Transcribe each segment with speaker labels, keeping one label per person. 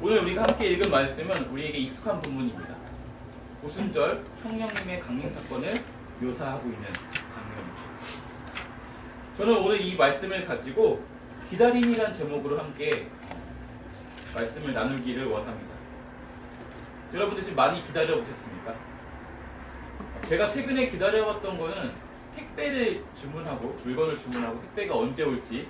Speaker 1: 오늘 우리가 함께 읽은 말씀은 우리에게 익숙한 본문입니다. 오순절 성령님의 강림 사건을 묘사하고 있는 장면이죠. 저는 오늘 이 말씀을 가지고 기다림이란 제목으로 함께 말씀을 나누기를 원합니다. 여러분들 지금 많이 기다려보셨습니까? 제가 최근에 기다려봤던 거는 택배를 주문하고 물건을 주문하고 택배가 언제 올지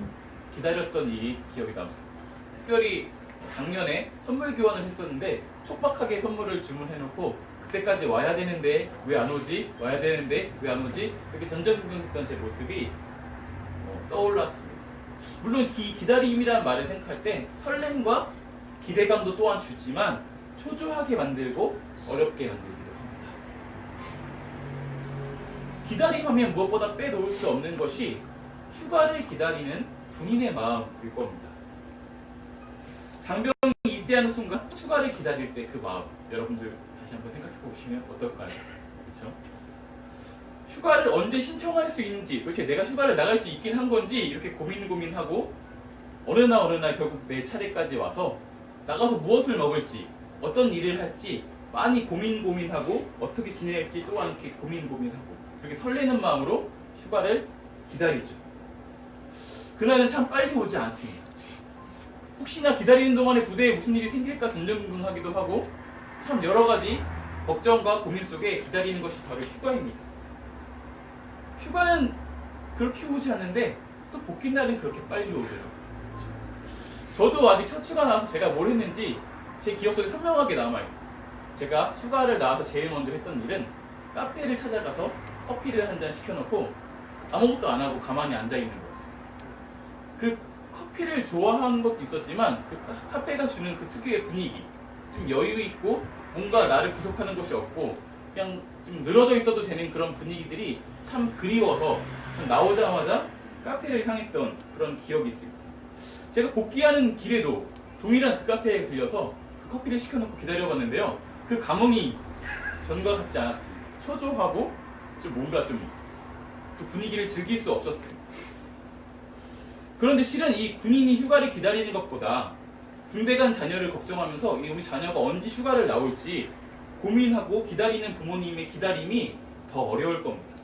Speaker 1: 기다렸던 일이 기억에 남습니다. 특별히 작년에 선물 교환을 했었는데 촉박하게 선물을 주문해놓고 그때까지 와야 되는데 왜 안 오지? 와야 되는데 왜 안 오지? 이렇게 전전긍긍했던 제 모습이 떠올랐습니다. 물론 이 기다림이라는 말을 생각할 때 설렘과 기대감도 또한 주지만 초조하게 만들고 어렵게 만들기도 합니다. 기다림하면 무엇보다 빼놓을 수 없는 것이 휴가를 기다리는 군인의 마음일 겁니다. 장병이 입대하는 순간 휴가를 기다릴 때 그 마음 여러분들 다시 한번 생각해 보시면 어떨까요? 그렇죠? 휴가를 언제 신청할 수 있는지 도대체 내가 휴가를 나갈 수 있긴 한 건지 이렇게 고민하고 어느 날 결국 내 차례까지 와서 나가서 무엇을 먹을지 어떤 일을 할지 많이 고민하고 어떻게 지낼지 또한 이렇게 고민하고 이렇게 설레는 마음으로 휴가를 기다리죠. 그날은 참 빨리 오지 않습니다. 혹시나 기다리는 동안에 부대에 무슨 일이 생길까 전전긍긍하기도 하고 참 여러 가지 걱정과 고민 속에 기다리는 것이 바로 휴가입니다. 휴가는 그렇게 오지 않는데 또 복귀날은 그렇게 빨리 오더라고요. 저도 아직 첫 휴가 나와서 제가 뭘 했는지 제 기억 속에 선명하게 남아있어요. 제가 휴가를 나와서 제일 먼저 했던 일은 카페를 찾아가서 커피를 한 잔 시켜놓고 아무것도 안 하고 가만히 앉아있는 거였어요. 그 커피를 좋아하는 것도 있었지만 그 카페가 주는 그 특유의 분위기 좀 여유 있고 뭔가 나를 구속하는 것이 없고 그냥 좀 늘어져 있어도 되는 그런 분위기들이 참 그리워서 나오자마자 카페를 향했던 그런 기억이 있습니다. 제가 복귀하는 길에도 동일한 그 카페에 들려서 그 커피를 시켜놓고 기다려봤는데요. 그 감흥이 전과 같지 않았습니다. 초조하고 좀 뭔가 좀 그 분위기를 즐길 수 없었어요. 그런데 실은 이 군인이 휴가를 기다리는 것보다 군대 간 자녀를 걱정하면서 우리 자녀가 언제 휴가를 나올지 고민하고 기다리는 부모님의 기다림이 더 어려울 겁니다.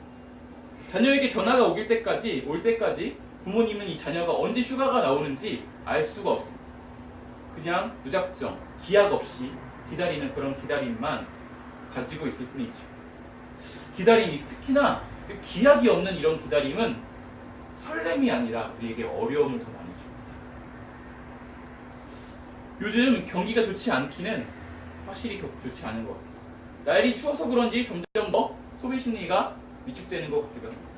Speaker 1: 자녀에게 전화가 올 때까지 부모님은 이 자녀가 언제 휴가가 나오는지 알 수가 없습니다. 그냥 무작정 기약 없이 기다리는 그런 기다림만 가지고 있을 뿐이죠. 기다림이 특히나 기약이 없는 이런 기다림은 설렘이 아니라 우리에게 어려움을 더 많이 줍니다. 요즘 경기가 좋지 않기는 확실히 좋지 않은 것 같아요. 날이 추워서 그런지 점점 더 소비 심리가 위축되는 것 같기도 합니다.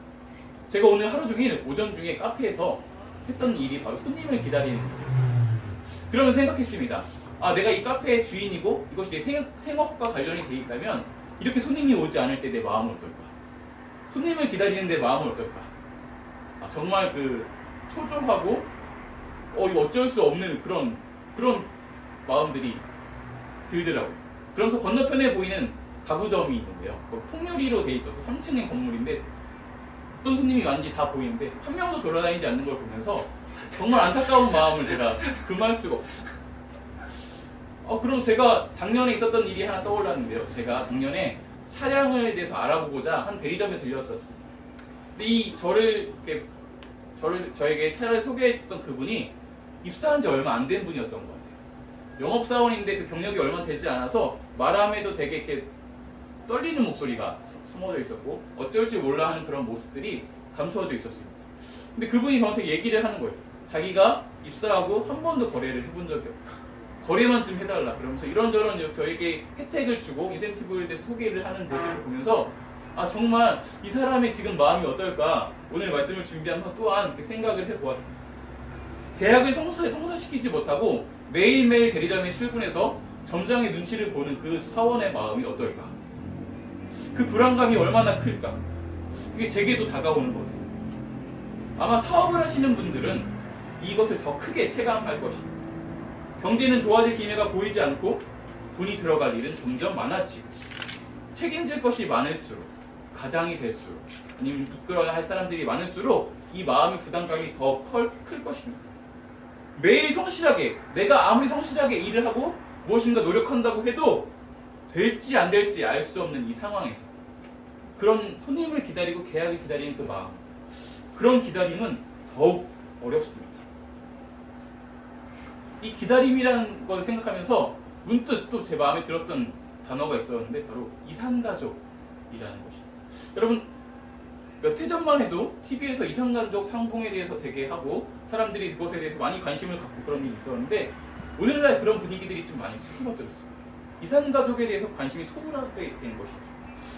Speaker 1: 제가 오늘 하루 종일 오전 중에 카페에서 했던 일이 바로 손님을 기다리는 일이었어요. 그러면서 생각했습니다. 내가 이 카페의 주인이고 이것이 내 생업과 관련이 되어 있다면 이렇게 손님이 오지 않을 때 내 마음은 어떨까? 손님을 기다리는 내 마음은 어떨까? 정말 그 초조하고 이거 어쩔 수 없는 그런 마음들이 들더라고요. 그러면서 건너편에 보이는 가구점이 있는데요. 통유리로 돼 있어서 3층의 건물인데 어떤 손님이 왔는지 다 보이는데 한 명도 돌아다니지 않는 걸 보면서 정말 안타까운 마음을 제가 금할 수가 없어요. 그럼 제가 작년에 있었던 일이 하나 떠올랐는데요. 제가 작년에 차량을 대해서 알아보고자 한 대리점에 들렸었습니다. 근데 저에게 차를 소개했던 그분이 입사한 지 얼마 안 된 분이었던 것 같아요. 영업사원인데 그 경력이 얼마 되지 않아서 말함에도 되게 이렇게 떨리는 목소리가 숨어져 있었고 어쩔 줄 몰라 하는 그런 모습들이 감춰져 있었습니다. 근데 그분이 저한테 얘기를 하는 거예요. 자기가 입사하고 한 번도 거래를 해본 적이 없다. 거래만 좀 해달라. 그러면서 이런저런 저에게 혜택을 주고 인센티브에 대해서 소개를 하는 모습을 보면서 정말 이 사람의 지금 마음이 어떨까 오늘 말씀을 준비하면서 또한 이렇게 생각을 해보았습니다. 계약을 성사시키지 못하고 매일매일 대리점에 출근해서 점장의 눈치를 보는 그 사원의 마음이 어떨까? 그 불안감이 얼마나 클까? 그게 제게도 다가오는 거겠어요. 아마 사업을 하시는 분들은 이것을 더 크게 체감할 것입니다. 경제는 좋아질 기미가 보이지 않고 돈이 들어갈 일은 점점 많아지고 책임질 것이 많을수록 가장이 될수록 아니면 이끌어야 할 사람들이 많을수록 이 마음의 부담감이 더 클 것입니다. 매일 성실하게, 내가 아무리 성실하게 일을 하고 무엇인가 노력한다고 해도 될지 안 될지 알 수 없는 이 상황에서 그런 손님을 기다리고 계약을 기다리는 그 마음, 그런 기다림은 더욱 어렵습니다. 이 기다림이라는 걸 생각하면서 문득 또 제 마음에 들었던 단어가 있었는데 바로 이산가족이라는 것입니다. 여러분, 몇 해 전만 해도 TV에서 이산가족 상봉에 대해서 되게 하고 사람들이 그것에 대해서 많이 관심을 갖고 그런 일이 있었는데 오늘날 그런 분위기들이 좀 많이 수그러들었습니다. 이산가족에 대해서 관심이 소홀하게 된 것이죠.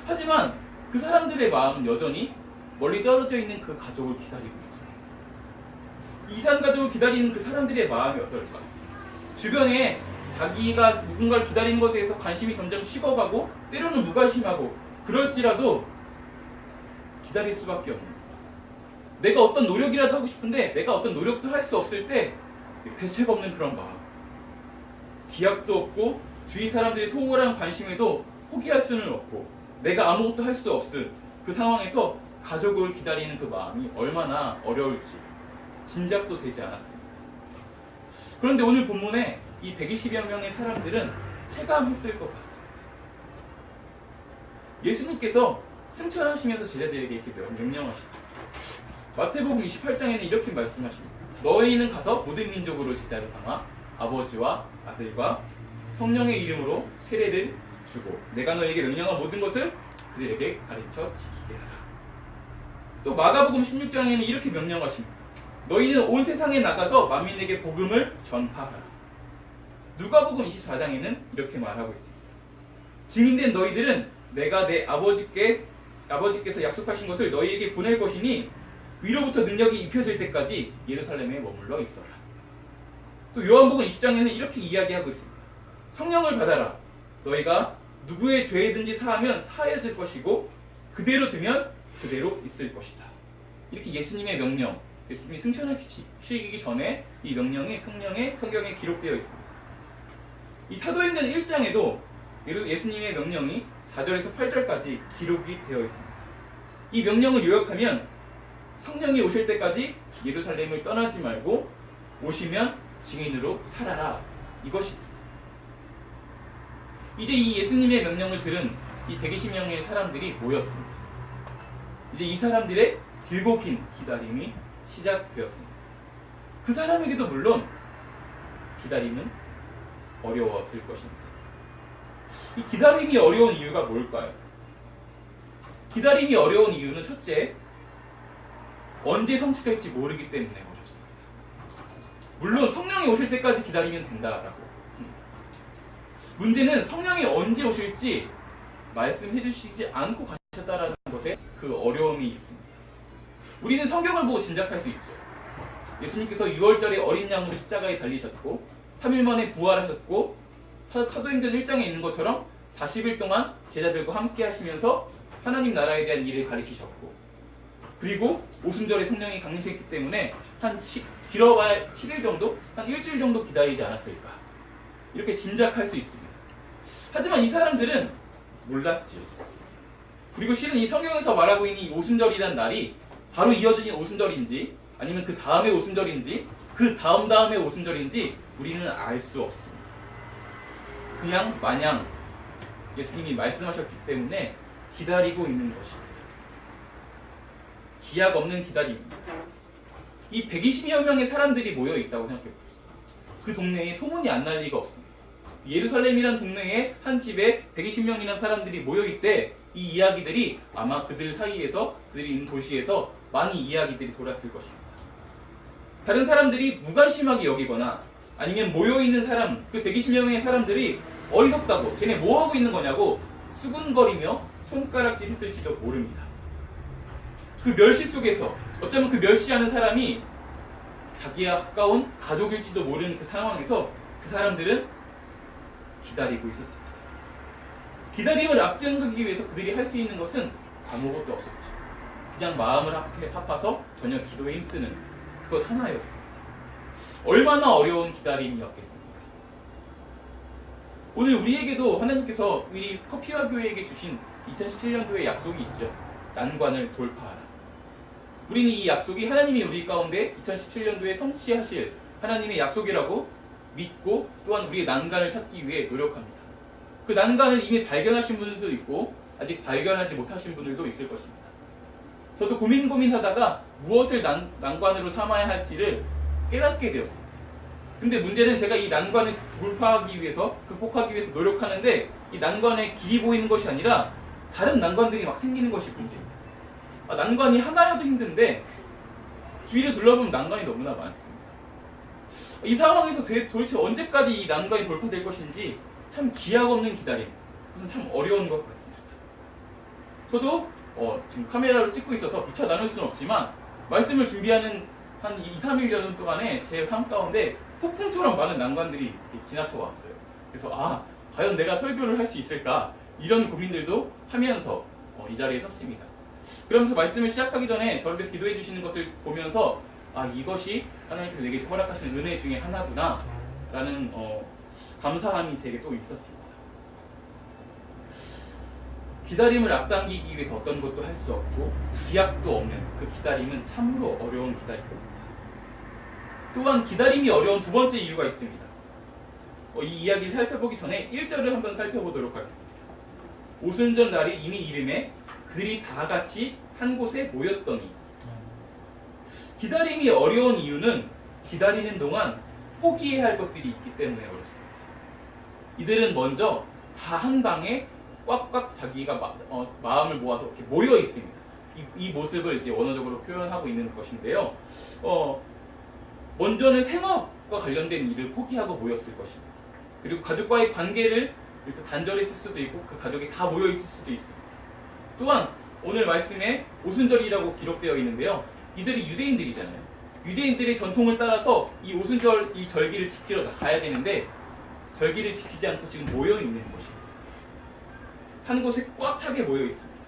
Speaker 1: 하지만 그 사람들의 마음은 여전히 멀리 떨어져 있는 그 가족을 기다리고 있죠. 이산가족을 기다리는 그 사람들의 마음이 어떨까? 주변에 자기가 누군가를 기다리는 것에 대해서 관심이 점점 식어가고 때로는 무관심하고 그럴지라도 기다릴 수밖에 없는 거예요. 내가 어떤 노력이라도 하고 싶은데 내가 어떤 노력도 할 수 없을 때 대책 없는 그런 마음, 기약도 없고 주위 사람들의 소홀한 관심에도 포기할 수는 없고 내가 아무것도 할 수 없을 그 상황에서 가족을 기다리는 그 마음이 얼마나 어려울지 짐작도 되지 않았습니다. 그런데 오늘 본문에 이 120여 명의 사람들은 체감했을 것 같습니다. 예수님께서 승천하시면서 제자들에게 이렇게 명령하시죠. 마태복음 28장에는 이렇게 말씀하십니다. 너희는 가서 모든 민족으로 제자를 삼아 아버지와 아들과 성령의 이름으로 세례를 주고 내가 너희에게 명령한 모든 것을 그들에게 가르쳐 지키게 하라. 또 마가복음 16장에는 이렇게 명령하십니다. 너희는 온 세상에 나가서 만민에게 복음을 전파하라. 누가복음 24장에는 이렇게 말하고 있습니다. 증인된 너희들은 내가 내 아버지께서 약속하신 것을 너희에게 보낼 것이니 위로부터 능력이 입혀질 때까지 예루살렘에 머물러 있어라. 또 요한복음 20장에는 이렇게 이야기하고 있습니다. 성령을 받아라. 너희가 누구의 죄든지 사하면 사하여질 것이고 그대로 두면 그대로 있을 것이다. 이렇게 예수님의 명령, 예수님이 승천하시기 전에 이 명령이 성경에 기록되어 있습니다. 이 사도행전 1장에도 예수님의 명령이 4절에서 8절까지 기록이 되어 있습니다. 이 명령을 요약하면 성령이 오실 때까지 예루살렘을 떠나지 말고 오시면 증인으로 살아라. 이것입니다. 이제 이 예수님의 명령을 들은 이 120명의 사람들이 모였습니다. 이제 이 사람들의 길고 긴 기다림이 시작되었습니다. 그 사람에게도 물론 기다림은 어려웠을 것입니다. 이 기다림이 어려운 이유가 뭘까요? 기다림이 어려운 이유는 첫째, 언제 성취될지 모르기 때문에 어렵습니다. 물론 성령이 오실 때까지 기다리면 된다라고. 문제는 성령이 언제 오실지 말씀해 주시지 않고 가셨다라는 것에 그 어려움이 있습니다. 우리는 성경을 보고 짐작할 수 있죠. 예수님께서 6월절에 어린 양으로 십자가에 달리셨고 3일 만에 부활하셨고 사도행전 1장에 있는 것처럼 40일 동안 제자들과 함께 하시면서 하나님 나라에 대한 일을 가르치셨고 그리고 오순절에 성령이 강림했기 때문에 길어봐야 7일 정도? 한 일주일 정도 기다리지 않았을까 이렇게 짐작할 수 있습니다. 하지만 이 사람들은 몰랐죠. 그리고 실은 이 성경에서 말하고 있는 이 오순절이란 날이 바로 이어진 오순절인지 아니면 그 다음의 오순절인지 그 다음의 오순절인지 우리는 알 수 없습니다. 그냥 마냥 예수님이 말씀하셨기 때문에 기다리고 있는 것입니다. 기약 없는 기다림입니다. 이 120여 명의 사람들이 모여 있다고 생각해보세요. 그 동네에 소문이 안 날 리가 없습니다. 예루살렘이란 동네에 한 집에 120명이라는 사람들이 모여 있대. 이 이야기들이 아마 그들 사이에서 그들이 있는 도시에서 많이 이야기들이 돌았을 것입니다. 다른 사람들이 무관심하게 여기거나 아니면 모여있는 사람, 그 120명의 사람들이 어리석다고 쟤네 뭐하고 있는 거냐고 수군거리며 손가락질 했을지도 모릅니다. 그 멸시 속에서 어쩌면 그 멸시하는 사람이 자기와 가까운 가족일지도 모르는 그 상황에서 그 사람들은 기다리고 있었습니다. 기다림을 앞당기기 위해서 그들이 할 수 있는 것은 아무것도 없었죠. 그냥 마음을 합해서 전혀 기도에 힘쓰는 그것 하나였습니다. 얼마나 어려운 기다림이었겠습니까? 오늘 우리에게도 하나님께서 우리 커피와 교회에게 주신 2017년도의 약속이 있죠. 난관을 돌파하라. 우리는 이 약속이 하나님이 우리 가운데 2017년도에 성취하실 하나님의 약속이라고 믿고 또한 우리의 난간을 찾기 위해 노력합니다. 그 난간을 이미 발견하신 분들도 있고 아직 발견하지 못하신 분들도 있을 것입니다. 저도 고민하다가 무엇을 난관으로 삼아야 할지를 깨닫게 되었습니다. 근데 문제는 제가 이 난관을 돌파하기 위해서, 극복하기 위해서 노력하는데 이 난관에 길이 보이는 것이 아니라 다른 난관들이 막 생기는 것이 문제입니다. 난관이 하나여도 힘든데 주위를 둘러보면 난관이 너무나 많습니다. 이 상황에서 도대체 언제까지 이 난관이 돌파될 것인지 참 기약 없는 기다림, 그것은 참 어려운 것 같습니다. 저도 지금 카메라로 찍고 있어서 미처 나눌 수는 없지만 말씀을 준비하는 한 2, 3일 동안에 제 삶 가운데 폭풍처럼 많은 난관들이 지나쳐 왔어요. 그래서 과연 내가 설교를 할 수 있을까? 이런 고민들도 하면서 이 자리에 섰습니다. 그러면서 말씀을 시작하기 전에 저를 위해서 기도해 주시는 것을 보면서 이것이 하나님께서 내게 허락하시는 은혜 중에 하나구나 라는 감사함이 제게 또 있었습니다. 기다림을 앞당기기 위해서 어떤 것도 할 수 없고 기약도 없는 그 기다림은 참으로 어려운 기다림입니다. 또한 기다림이 어려운 두 번째 이유가 있습니다. 이 이야기를 살펴보기 전에 1절을 한번 살펴보도록 하겠습니다. 오순절 날이 이미 이름에 그들이 다 같이 한 곳에 모였더니. 기다림이 어려운 이유는 기다리는 동안 포기해야 할 것들이 있기 때문에 어렵습니다. 이들은 먼저 다 한 방에 꽉꽉 자기가 마음을 모아서 이렇게 모여 있습니다. 이 모습을 이제 원어적으로 표현하고 있는 것인데요. 먼저는 생업과 관련된 일을 포기하고 모였을 것입니다. 그리고 가족과의 관계를 이렇게 단절했을 수도 있고 그 가족이 다 모여 있을 수도 있습니다. 또한 오늘 말씀에 오순절이라고 기록되어 있는데요. 이들이 유대인들이잖아요. 유대인들의 전통을 따라서 이 오순절 이 절기를 지키러 가야 되는데 절기를 지키지 않고 지금 모여 있는 것입니다. 한 곳에 꽉 차게 모여 있습니다.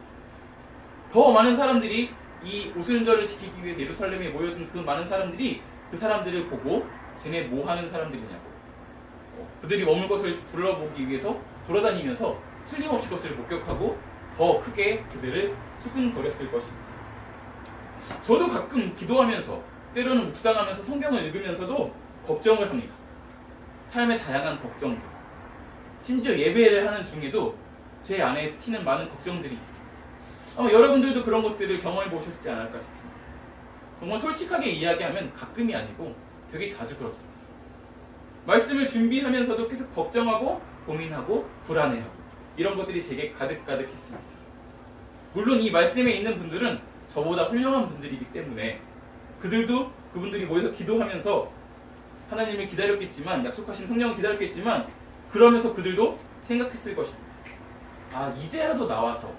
Speaker 1: 더 많은 사람들이 이 오순절을 지키기 위해서 예루살렘에 모여든 그 많은 사람들이 그 사람들을 보고 쟤네 뭐 하는 사람들이냐고 그들이 머물 것을 둘러보기 위해서 돌아다니면서 틀림없이 그것을 목격하고 더 크게 그들을 수군거렸을 것입니다. 저도 가끔 기도하면서 때로는 묵상하면서 성경을 읽으면서도 걱정을 합니다. 삶의 다양한 걱정들, 심지어 예배를 하는 중에도 제 안에 스치는 많은 걱정들이 있습니다. 아마 여러분들도 그런 것들을 경험해 보셨지 않을까 싶습니다. 정말 솔직하게 이야기하면 가끔이 아니고 되게 자주 그렇습니다. 말씀을 준비하면서도 계속 걱정하고 고민하고 불안해하고 이런 것들이 제게 가득가득했습니다. 물론 이 말씀에 있는 분들은 저보다 훌륭한 분들이기 때문에 그분들이 모여서 기도하면서 하나님을 기다렸겠지만 약속하신 성령을 기다렸겠지만 그러면서 그들도 생각했을 것입니다. 이제라도 나와서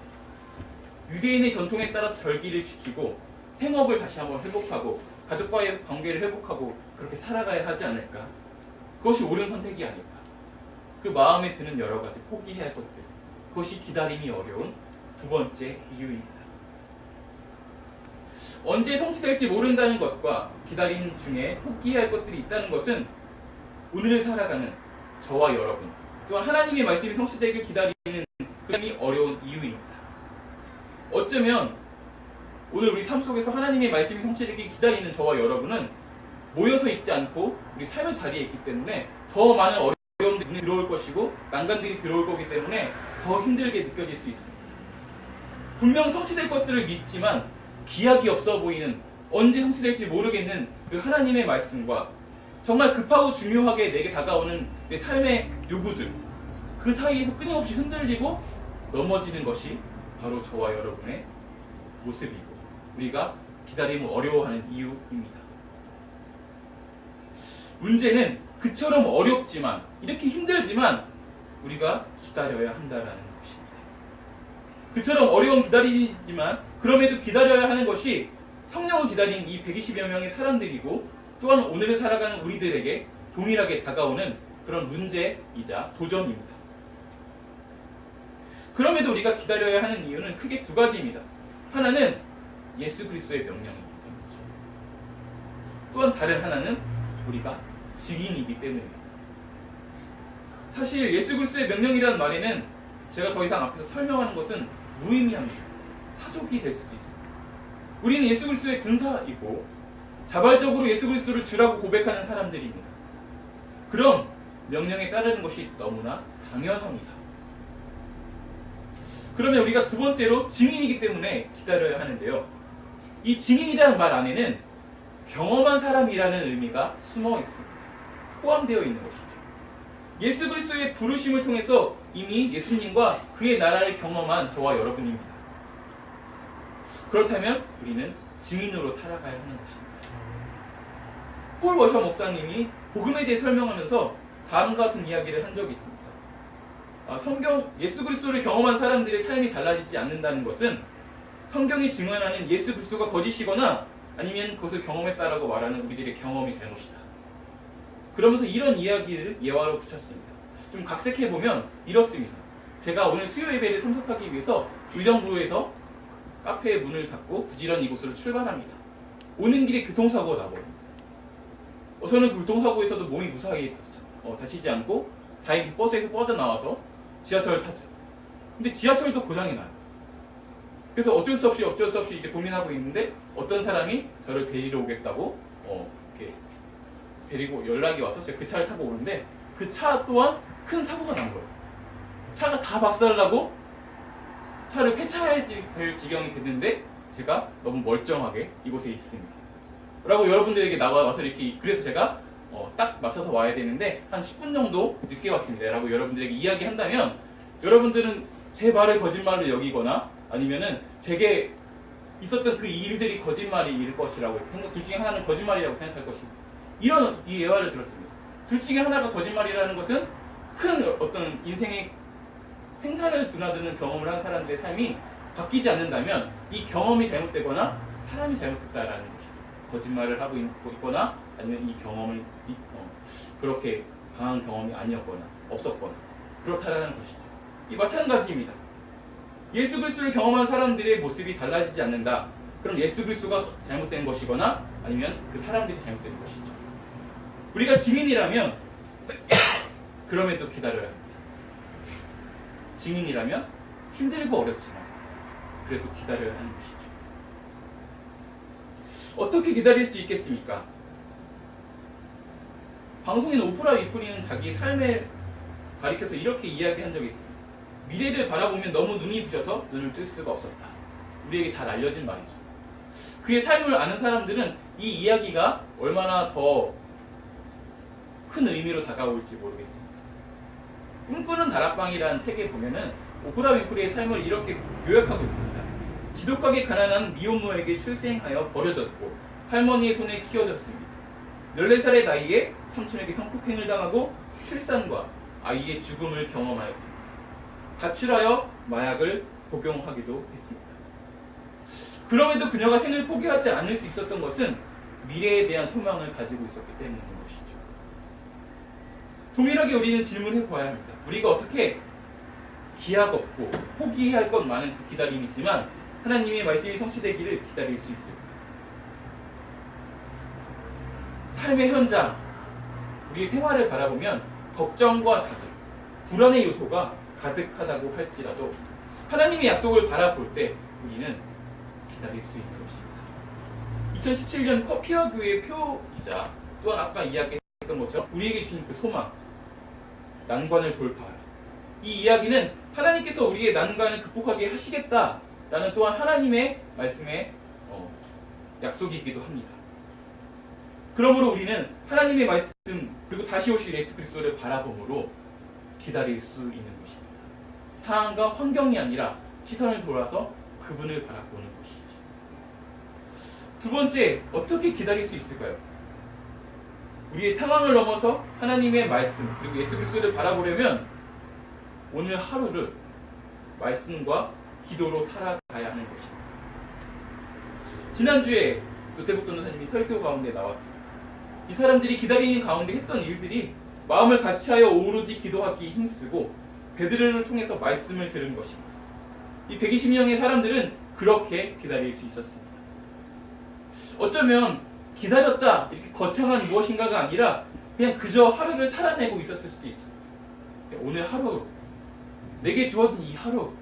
Speaker 1: 유대인의 전통에 따라서 절기를 지키고 생업을 다시 한번 회복하고 가족과의 관계를 회복하고 그렇게 살아가야 하지 않을까? 그것이 옳은 선택이 아닐까? 그 마음에 드는 여러 가지 포기해야 할 것들, 그것이 기다림이 어려운 두 번째 이유입니다. 언제 성취될지 모른다는 것과 기다림 중에 포기해야 할 것들이 있다는 것은 오늘을 살아가는 저와 여러분, 또한 하나님의 말씀이 성취되길 기다리는 그림이 어려운 이유입니다. 어쩌면 오늘 우리 삶 속에서 하나님의 말씀이 성취되길 기다리는 저와 여러분은 모여서 있지 않고 우리 삶의 자리에 있기 때문에 더 많은 어려움들이 들어올 것이고 난관들이 들어올 거기 때문에 더 힘들게 느껴질 수 있습니다. 분명 성취될 것들을 믿지만 기약이 없어 보이는, 언제 성취될지 모르겠는 그 하나님의 말씀과 정말 급하고 중요하게 내게 다가오는 내 삶의 요구들, 그 사이에서 끊임없이 흔들리고 넘어지는 것이 바로 저와 여러분의 모습이고 우리가 기다림을 어려워하는 이유입니다. 문제는 그처럼 어렵지만, 이렇게 힘들지만 우리가 기다려야 한다는 것입니다. 그처럼 어려운 기다리지만 그럼에도 기다려야 하는 것이 성령을 기다린 이 120여 명의 사람들이고 또한 오늘을 살아가는 우리들에게 동일하게 다가오는 그런 문제이자 도전입니다. 그럼에도 우리가 기다려야 하는 이유는 크게 두 가지입니다. 하나는 예수 그리스도의 명령이기 때문이죠. 또한 다른 하나는 우리가 증인이기 때문입니다. 사실 예수 그리스도의 명령이라는 말에는 제가 더 이상 앞에서 설명하는 것은 무의미합니다. 사족이 될 수도 있습니다. 우리는 예수 그리스도의 군사이고 자발적으로 예수 그리스도를 주라고 고백하는 사람들입니다. 그럼 명령에 따르는 것이 너무나 당연합니다. 그러면 우리가 두 번째로 증인이기 때문에 기다려야 하는데요. 이 증인이라는 말 안에는 경험한 사람이라는 의미가 숨어 있습니다. 포함되어 있는 것이죠. 예수 그리스도의 부르심을 통해서 이미 예수님과 그의 나라를 경험한 저와 여러분입니다. 그렇다면 우리는 증인으로 살아가야 하는 것입니다. 폴 워셔 목사님이 복음에 대해 설명하면서 다음과 같은 이야기를 한 적이 있습니다. 성경 예수 그리스도를 경험한 사람들의 삶이 달라지지 않는다는 것은 성경이 증언하는 예수 그리스도가 거짓이거나 아니면 그것을 경험했다라고 말하는 우리들의 경험이 잘못이다. 그러면서 이런 이야기를 예화로 붙였습니다. 좀 각색해보면 이렇습니다. 제가 오늘 수요 예배를 참석하기 위해서 의정부에서 카페의 문을 닫고 부지런히 이곳으로 출발합니다. 오는 길에 교통사고가 나버립니다. 저는 그 교통사고에서도 몸이 무사히 다치지 않고 다행히 버스에서 뻗어나와서 지하철을 타죠. 근데 지하철도 고장이 나요. 그래서 어쩔 수 없이 이제 고민하고 있는데 어떤 사람이 저를 데리러 오겠다고 이렇게 데리고 연락이 와서 제가 그 차를 타고 오는데 그 차 또한 큰 사고가 난 거예요. 차가 다 박살나고 차를 폐차해야 될 지경이 됐는데 제가 너무 멀쩡하게 이곳에 있습니다. 라고 여러분들에게 나와서 이렇게 그래서 제가 딱 맞춰서 와야 되는데 한 10분 정도 늦게 왔습니다. 라고 여러분들에게 이야기한다면 여러분들은 제 말을 거짓말로 여기거나 아니면은 제게 있었던 그 일들이 거짓말일 것이라고 둘 중에 하나는 거짓말이라고 생각할 것입니다. 이런 이 예화를 들었습니다. 둘 중에 하나가 거짓말이라는 것은 큰 어떤 인생의 생사를 드나드는 경험을 한 사람들의 삶이 바뀌지 않는다면 이 경험이 잘못되거나 사람이 잘못됐다라는 것이죠. 거짓말을 하고 있거나 아니면 이 경험을 그렇게 강한 경험이 아니었거나 없었거나 그렇다라는 것이죠. 이 마찬가지입니다. 예수 그리스도를 경험한 사람들의 모습이 달라지지 않는다. 그럼 예수 그리스도가 잘못된 것이거나 아니면 그 사람들이 잘못된 것이죠. 우리가 증인이라면 그럼에도 기다려야 합니다. 증인이라면 힘들고 어렵지만 그래도 기다려야 하는 것이죠. 어떻게 기다릴 수 있겠습니까? 방송인 오프라 위프리는 자기 삶을 가리켜서 이렇게 이야기한 적이 있습니다. 미래를 바라보면 너무 눈이 부셔서 눈을 뜰 수가 없었다. 우리에게 잘 알려진 말이죠. 그의 삶을 아는 사람들은 이 이야기가 얼마나 더 큰 의미로 다가올지 모르겠습니다. 꿈꾸는 다락방이라는 책에 보면은 오프라 위프리의 삶을 이렇게 요약하고 있습니다. 지독하게 가난한 미혼모에게 출생하여 버려졌고 할머니의 손에 키워졌습니다. 14살의 나이에 삼촌에게 성폭행을 당하고 출산과 아이의 죽음을 경험하였습니다. 가출하여 마약을 복용하기도 했습니다. 그럼에도 그녀가 생을 포기하지 않을 수 있었던 것은 미래에 대한 소망을 가지고 있었기 때문인 것이죠. 동일하게 우리는 질문해 보아야 합니다. 우리가 어떻게 기약 없고 포기할 것 많은 그 기다림이지만 하나님의 말씀이 성취되기를 기다릴 수 있을까? 삶의 현장, 우리 생활을 바라보면 걱정과 좌절, 불안의 요소가 가득하다고 할지라도 하나님의 약속을 바라볼 때 우리는 기다릴 수 있는 것입니다. 2017년 커피와 교회의 표이자 또한 아까 이야기했던 것처럼 우리에게 주신 그 소망, 난관을 돌파하라. 이 이야기는 하나님께서 우리의 난관을 극복하게 하시겠다라는 또한 하나님의 말씀의 약속이기도 합니다. 그러므로 우리는 하나님의 말씀 그리고 다시 오실 예수 그리스도를 바라봄으로 기다릴 수 있는 것입니다. 상황과 환경이 아니라 시선을 돌아서 그분을 바라보는 것이죠. 두 번째, 어떻게 기다릴 수 있을까요? 우리의 상황을 넘어서 하나님의 말씀 그리고 예수 그리스도를 바라보려면 오늘 하루를 말씀과 기도로 살아가야 하는 것입니다. 지난주에 노태복 전도사님이 설교 가운데 나왔습니다. 이 사람들이 기다리는 가운데 했던 일들이 마음을 같이하여 오로지 기도하기 힘쓰고 베드로를 통해서 말씀을 들은 것입니다. 이 120명의 사람들은 그렇게 기다릴 수 있었습니다. 어쩌면 기다렸다 이렇게 거창한 무엇인가가 아니라 그냥 그저 하루를 살아내고 있었을 수도 있습니다. 오늘 하루 내게 주어진 이 하루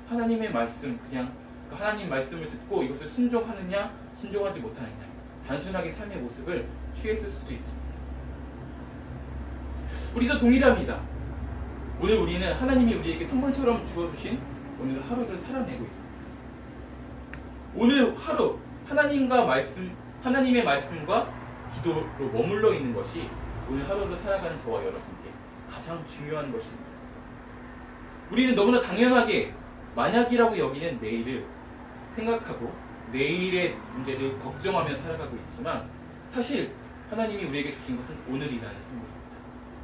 Speaker 1: 하나님의 말씀 그냥 하나님 말씀을 듣고 이것을 순종하느냐 순종하지 못하느냐 단순하게 삶의 모습을 취했을 수도 있습니다. 우리도 동일합니다. 오늘 우리는 하나님이 우리에게 선물처럼 주어주신 오늘 하루를 살아내고 있습니다. 오늘 하루 하나님의 말씀과 기도로 머물러 있는 것이 오늘 하루를 살아가는 저와 여러분께 가장 중요한 것입니다. 우리는 너무나 당연하게 만약이라고 여기는 내일을 생각하고 내일의 문제를 걱정하며 살아가고 있지만 사실 하나님이 우리에게 주신 것은 오늘이라는 선물입니다.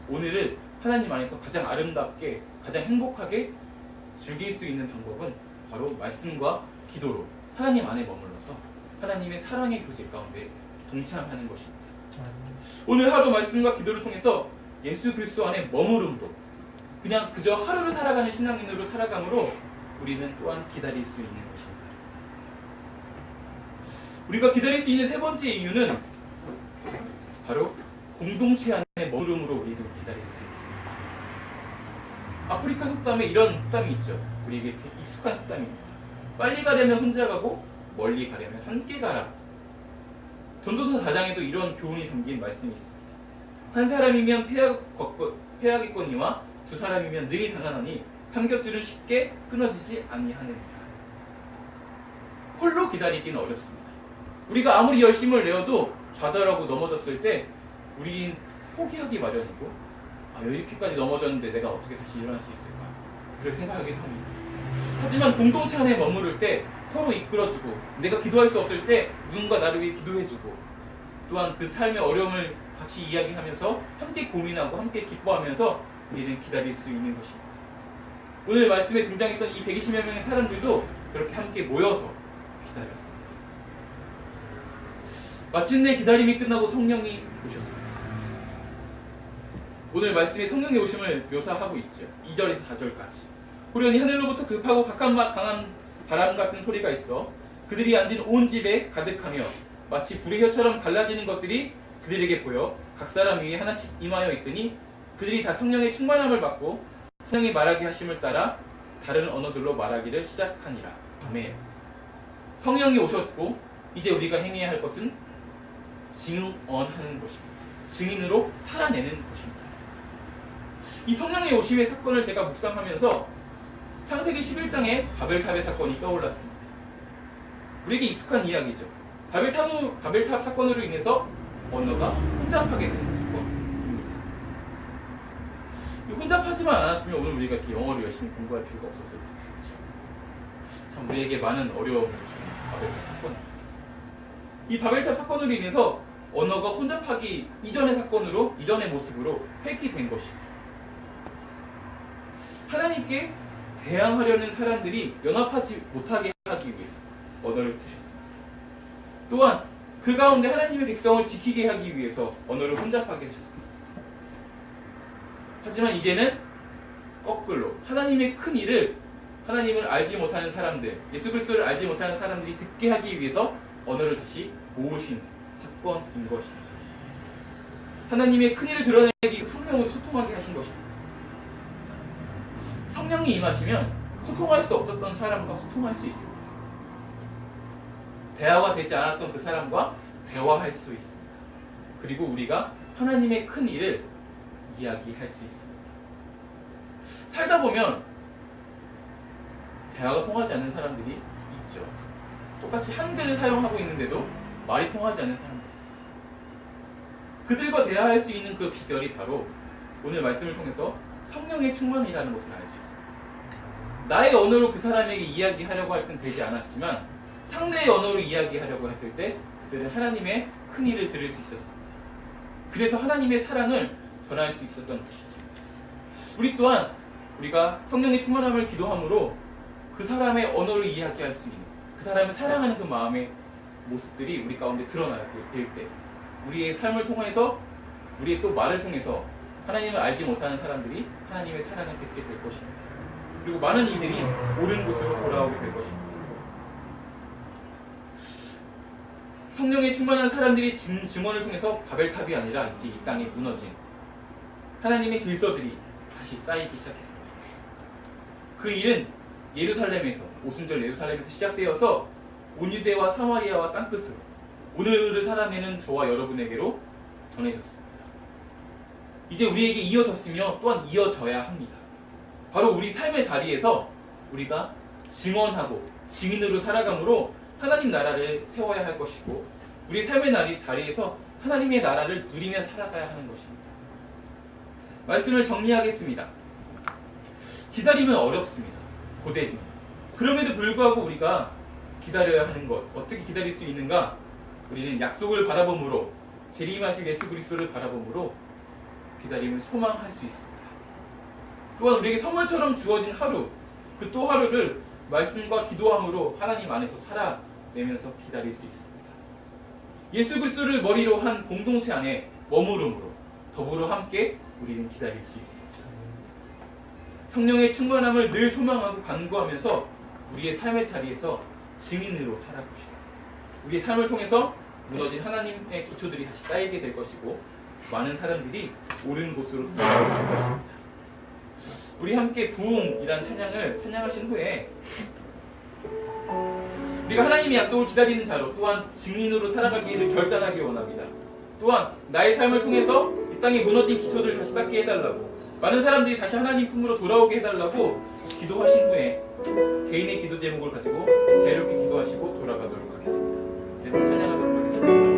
Speaker 1: 오늘을 하나님 안에서 가장 아름답게 가장 행복하게 즐길 수 있는 방법은 바로 말씀과 기도로 하나님 안에 머물러서 하나님의 사랑의 교제 가운데 동참하는 것입니다. 오늘 하루 말씀과 기도를 통해서 예수 그리스도 안에 머무름으로 그냥 그저 하루를 살아가는 신앙인으로 살아감으로 우리는 또한 기다릴 수 있는 것입니다. 우리가 기다릴 수 있는 세 번째 이유는 바로 공동체 안에 머무름으로 우리도 기다릴 수 있습니다. 아프리카 속담에 이런 속담이 있죠. 우리에게 익숙한 속담입니다. 빨리 가려면 혼자 가고 멀리 가려면 함께 가라. 전도서 4장에도 이런 교훈이 담긴 말씀이 있습니다. 한 사람이면 패하겠거니와 두 사람이면 늘 강하나니 삼겹줄은 쉽게 끊어지지 아니하느니라. 홀로 기다리기는 어렵습니다. 우리가 아무리 열심을 내어도 좌절하고 넘어졌을 때 우린 포기하기 마련이고 이렇게까지 넘어졌는데 내가 어떻게 다시 일어날 수 있을까? 그렇게 생각하기도 합니다. 하지만 공동체 안에 머무를 때 서로 이끌어주고 내가 기도할 수 없을 때 누군가 나를 위해 기도해주고 또한 그 삶의 어려움을 같이 이야기하면서 함께 고민하고 함께 기뻐하면서 우리는 기다릴 수 있는 것입니다. 오늘 말씀에 등장했던 이 120여 명의 사람들도 그렇게 함께 모여서 기다렸습니다. 마침내 기다림이 끝나고 성령이 오셨습니다. 오늘 말씀에 성령의 오심을 묘사하고 있죠. 2절에서 4절까지. 후련히 하늘로부터 급하고 강한 바람 같은 소리가 있어 그들이 앉은 온 집에 가득하며 마치 불의 혀처럼 갈라지는 것들이 그들에게 보여 각 사람 위에 하나씩 임하여 있더니 그들이 다 성령의 충만함을 받고 성령이 말하게 하심을 따라 다른 언어들로 말하기를 시작하니라. 아멘. 성령이 오셨고 이제 우리가 행해야 할 것은 증언하는 것입니다. 증인으로 살아내는 것입니다. 이 성령의 오심의 사건을 제가 묵상하면서 창세기 11장에 바벨탑의 사건이 떠올랐습니다. 우리에게 익숙한 이야기죠. 바벨탑 사건으로 인해서 언어가 혼잡하게 되는 사건입니다. 혼잡하지만 않았으면 오늘 우리가 이렇게 영어를 열심히 공부할 필요가 없었을 텐데 그렇죠? 참 우리에게 많은 어려움을 주는 바벨탑 사건입니다. 이 바벨탑 사건으로 인해서 언어가 혼잡하기 이전의 모습으로 회귀된 것이죠. 하나님께 대항하려는 사람들이 연합하지 못하게 하기 위해서 언어를 두셨습니다. 또한 그 가운데 하나님의 백성을 지키게 하기 위해서 언어를 혼잡하게 하셨습니다. 하지만 이제는 거꾸로 하나님의 큰 일을 하나님을 알지 못하는 사람들, 예수 그리스도를 알지 못하는 사람들이 듣게 하기 위해서 언어를 다시 모으신 사건인 것입니다. 하나님의 큰 일을 드러내기 위해 성령으로 소통하게 하신 것입니다. 성령이 임하시면 소통할 수 없었던 사람과 소통할 수 있습니다. 대화가 되지 않았던 그 사람과 대화할 수 있습니다. 그리고 우리가 하나님의 큰 일을 이야기할 수 있습니다. 살다 보면 대화가 통하지 않는 사람들이 있죠. 똑같이 한글을 사용하고 있는데도 말이 통하지 않는 사람들이 있습니다. 그들과 대화할 수 있는 그 비결이 바로 오늘 말씀을 통해서 성령의 충만이라는 것을 알 수 있습니다. 나의 언어로 그 사람에게 이야기하려고 할 땐 되지 않았지만 상대의 언어로 이야기하려고 했을 때 그들은 하나님의 큰 일을 들을 수 있었습니다. 그래서 하나님의 사랑을 전할 수 있었던 것이죠. 우리 또한 우리가 성령의 충만함을 기도함으로 그 사람의 언어를 이야기할 수 있는 그 사람을 사랑하는 그 마음의 모습들이 우리 가운데 드러나게 될 때 우리의 삶을 통해서 우리의 또 말을 통해서 하나님을 알지 못하는 사람들이 하나님의 사랑을 듣게 될 것입니다. 그리고 많은 이들이 옳은 곳으로 돌아오게 될 것입니다. 성령에 충만한 사람들이 증언을 통해서 바벨탑이 아니라 이제 이 땅에 무너진 하나님의 질서들이 다시 쌓이기 시작했습니다. 그 일은 예루살렘에서 오순절 예루살렘에서 시작되어서 온 유대와 사마리아와 땅끝으로 오늘을 살아내는 저와 여러분에게로 전해졌습니다. 이제 우리에게 이어졌으며 또한 이어져야 합니다. 바로 우리 삶의 자리에서 우리가 증언하고 증인으로 살아감으로 하나님 나라를 세워야 할 것이고, 우리 삶의 자리에서 하나님의 나라를 누리며 살아가야 하는 것입니다. 말씀을 정리하겠습니다. 기다림은 어렵습니다. 고되지만 그럼에도 불구하고 우리가 기다려야 하는 것, 어떻게 기다릴 수 있는가? 우리는 약속을 바라봄으로, 재림하실 예수 그리스도를 바라봄으로 기다림을 소망할 수 있습니다. 또한 우리에게 선물처럼 주어진 하루, 그 또 하루를 말씀과 기도함으로 하나님 안에서 살아내면서 기다릴 수 있습니다. 예수 그리스도를 머리로 한 공동체 안에 머무름으로 더불어 함께 우리는 기다릴 수 있습니다. 성령의 충만함을 늘 소망하고 간구하면서 우리의 삶의 자리에서 증인으로 살아봅시다. 우리의 삶을 통해서 무너진 하나님의 기초들이 다시 쌓이게 될 것이고, 많은 사람들이 옳은 곳으로 돌아오게 될 것입니다. 우리 함께 부흥이란 찬양을 찬양하신 후에 우리가 하나님의 약속을 기다리는 자로, 또한 증인으로 살아가기를 결단하기 원합니다. 또한 나의 삶을 통해서 이 땅에 무너진 기초들을 다시 쌓게 해달라고, 많은 사람들이 다시 하나님 품으로 돌아오게 해달라고 기도하신 후에 개인의 기도 제목을 가지고 자유롭게 기도하시고 돌아가도록 하겠습니다. 네, 찬양하도록 하겠습니다.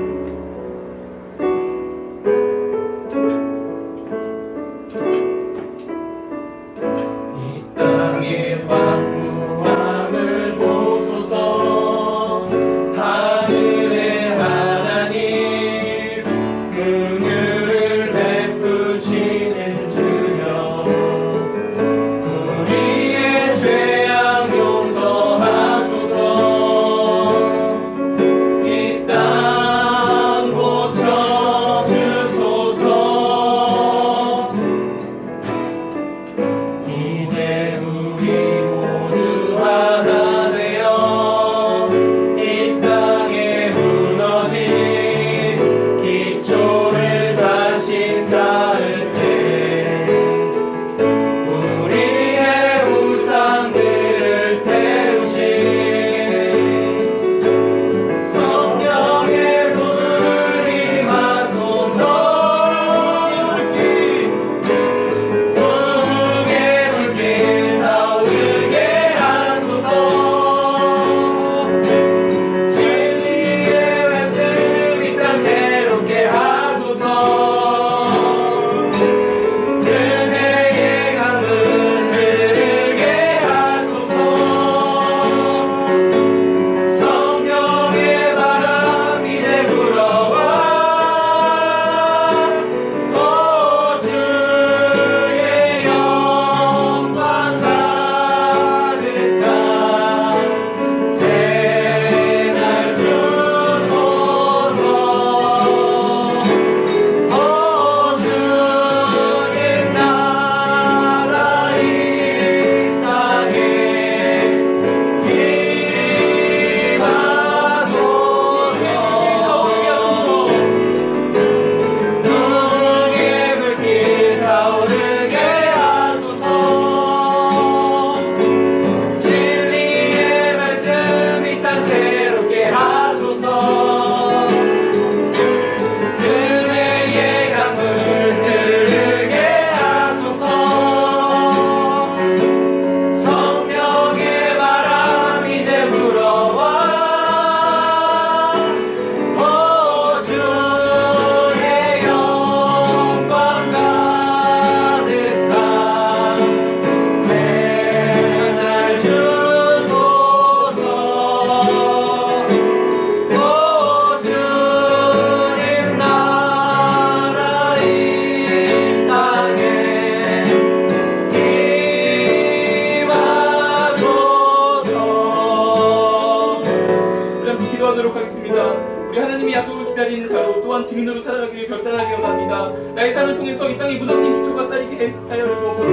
Speaker 1: 기다리는 자로, 또한 증인으로 살아가기를 결단하기 원합니다. 나의 삶을 통해서 이 땅에 무너진 기초가 쌓이게 하여 주옵소서.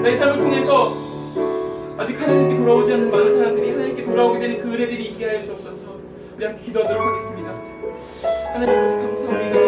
Speaker 1: 나의 삶을 통해서 아직 하나님께 돌아오지 않는 많은 사람들이 하나님께 돌아오게 되는 그 은혜들이 있게 하여 주옵소서. 우리 함께 기도하도록 하겠습니다. 하나님 아버지 감사합니다.